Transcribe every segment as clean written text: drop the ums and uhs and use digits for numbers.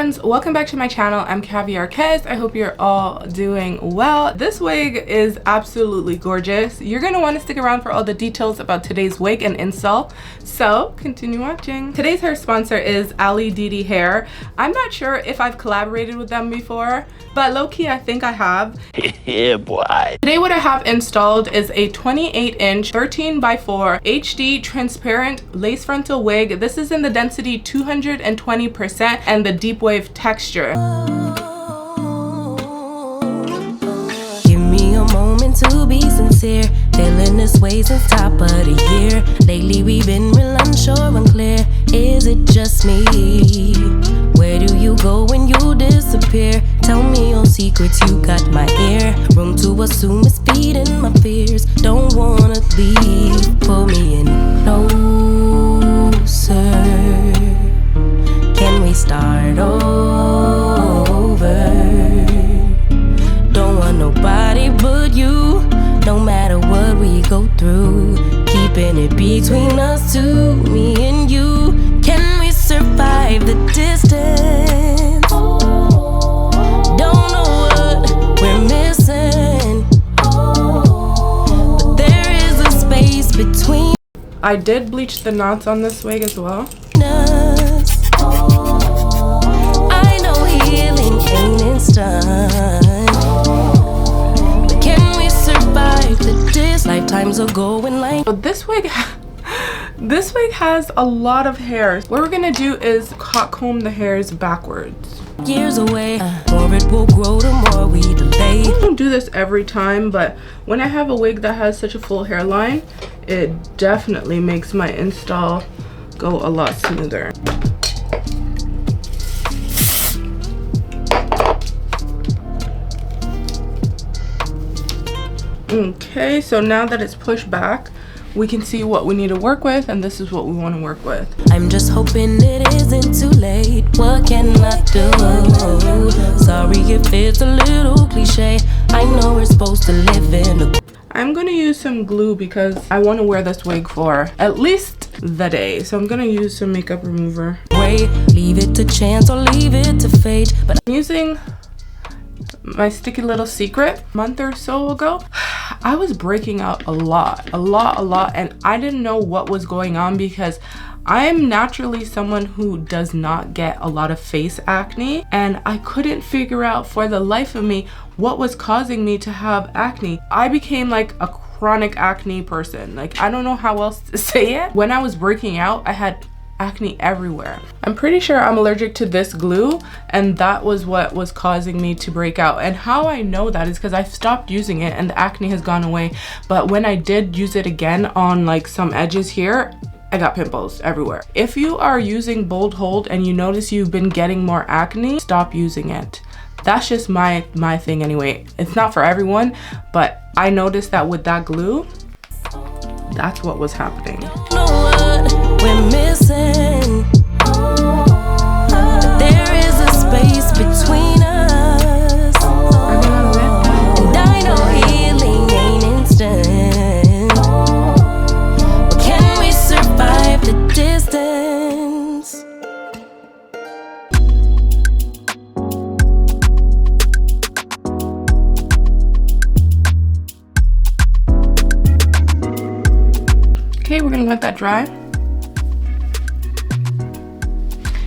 friends, welcome back to my channel. I'm Kaviarkezzy. I hope you're all doing well. This wig is absolutely gorgeous. You're gonna want to stick around for all the details about today's wig and install, so continue watching. Today's hair sponsor is Alididi hair. I'm not sure if I've collaborated with them before, but low-key I think I have. Yeah, boy. Today what I have installed is a 28-inch 13x4 HD transparent lace frontal wig. This is in the density 220% and the deep wave texture. Give me a moment to be sincere. Feeling this way since top of the year. Lately we've been real unsure, unclear. Is it just me? Where do you go when you disappear? Tell me your secrets, you got my ear. Room to assume it's feeding my fears. Don't wanna leave, pull me in closer. Can we start over? Don't want nobody but you. No matter what we go through, keeping it between us two, me and you. Can we survive the distance? Don't know what we're missing, but there is a space between I did bleach the knots on this wig as well. us. I know healing ain't instant, but can we survive the distance? Lifetimes are going like. So this wig has a lot of hairs. What we're gonna do is hot comb the hairs backwards. Years away, more it will grow the more we delay. I don't do this every time, but when I have a wig that has such a full hairline, it definitely makes my install go a lot smoother. Okay, so now that it's pushed back, we can see what we need to work with, and this is what we want to work with. I'm just hoping it isn't too late. What can I do? Sorry if it's a little cliche. I know we're supposed to live in a. I'm gonna use some glue because I want to wear this wig for at least the day. So I'm gonna use some makeup remover. Way, leave it to chance or leave it to fate. But I'm using my Sticky Little Secret. A month or so ago, I was breaking out a lot, and I didn't know what was going on because I am naturally someone who does not get a lot of face acne, and I couldn't figure out for the life of me what was causing me to have acne. I became like a chronic acne person. Like, I don't know how else to say it. When I was breaking out, I had acne everywhere. I'm pretty sure I'm allergic to this glue, and that was what was causing me to break out. And how I know that is because I've stopped using it and the acne has gone away. But when I did use it again on like some edges here, I got pimples everywhere. If you are using Bold Hold and you notice you've been getting more acne, stop using it. That's just my thing anyway. It's not for everyone, but I noticed that with that glue, that's what was happening. know what we're missing, but there is a space between us. And I know healing ain't instant, but can we survive the distance? Okay, we're gonna let that dry.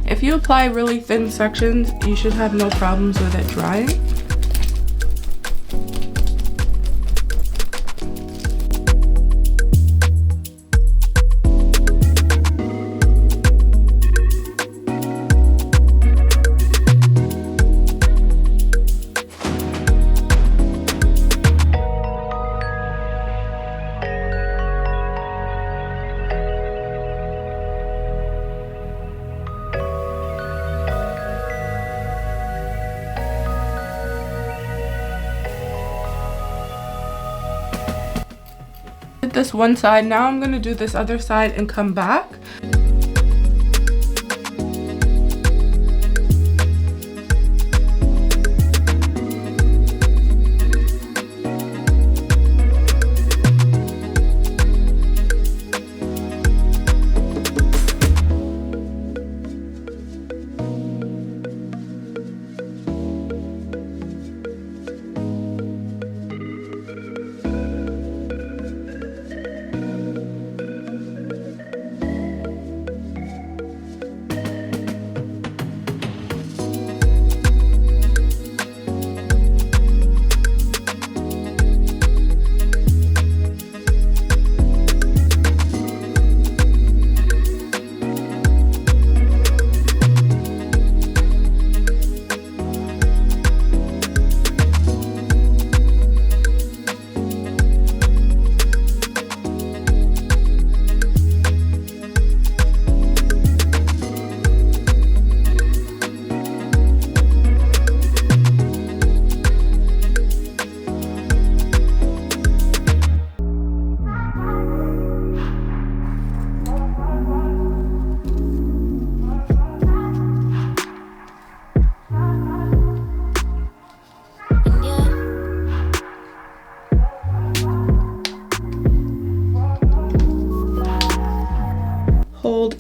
If you apply really thin sections, you should have no problems with it drying. This one side. Now I'm gonna do this other side and come back.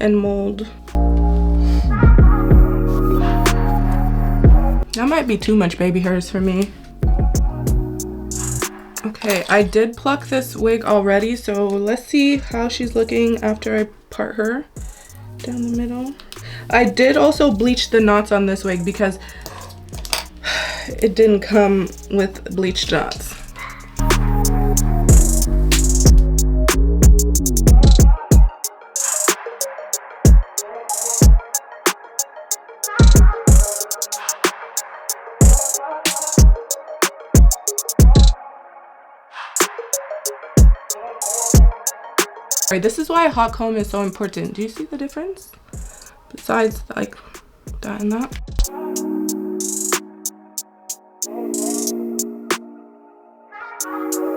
and mold. That might be too much baby hairs for me. Okay, I did pluck this wig already, so let's see how she's looking after I part her down the middle. I did also bleach the knots on this wig because it didn't come with bleached knots. Alright, this is why a hot comb is so important. Do you see the difference? Besides like that and that.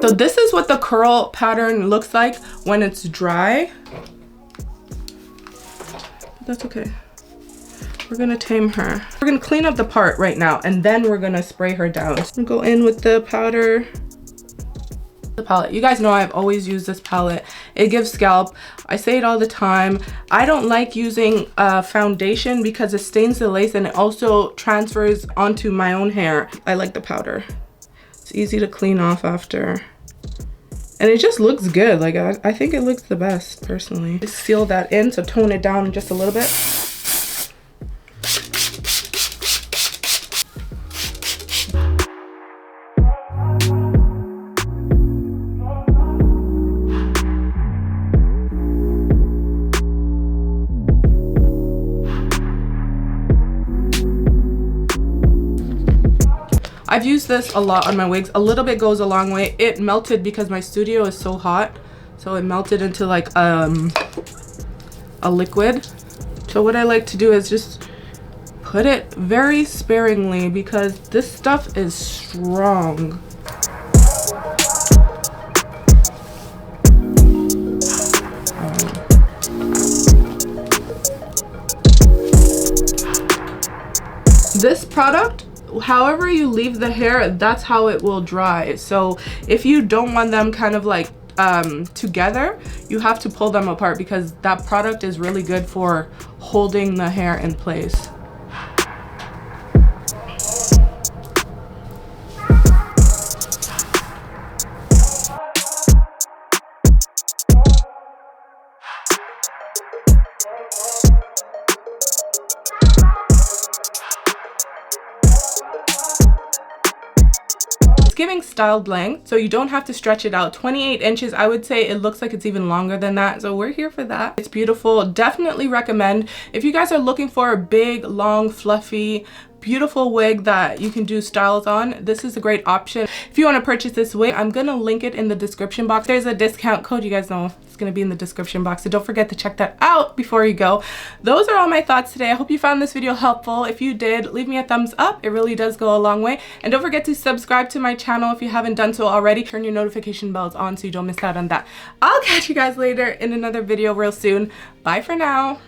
So this is what the curl pattern looks like when it's dry. But that's okay. We're gonna tame her. We're gonna clean up the part right now and then we're gonna spray her down. I'm gonna go in with the powder. The palette. You guys know I've always used this palette. It gives scalp. I say it all the time. I don't like using foundation because it stains the lace and it also transfers onto my own hair. I like the powder. It's easy to clean off after. And it just looks good. Like I think it looks the best personally. Just seal that in, so tone it down just a little bit. I've used this a lot on my wigs. A little bit goes a long way. It melted because my studio is so hot. So it melted into like a liquid. So what I like to do is just put it very sparingly because this stuff is strong. This product, however you leave the hair, that's how it will dry. So if you don't want them kind of like together, you have to pull them apart because that product is really good for holding the hair in place. Giving styled length, so you don't have to stretch it out. 28 inches, I would say it looks like it's even longer than that, so we're here for that. It's beautiful. Definitely recommend if you guys are looking for a big, long, fluffy, beautiful wig that you can do styles on. This is a great option. If you want to purchase this wig, I'm gonna link it in the description box. There's a discount code, you guys know it's gonna be in the description box, so don't forget to check that out before you go. Those are all my thoughts today. I hope you found this video helpful. If you did, leave me a thumbs up. It really does go a long way. And don't forget to subscribe to my channel if you haven't done so already. Turn your notification bells on so you don't miss out on that. I'll catch you guys later in another video real soon. Bye for now.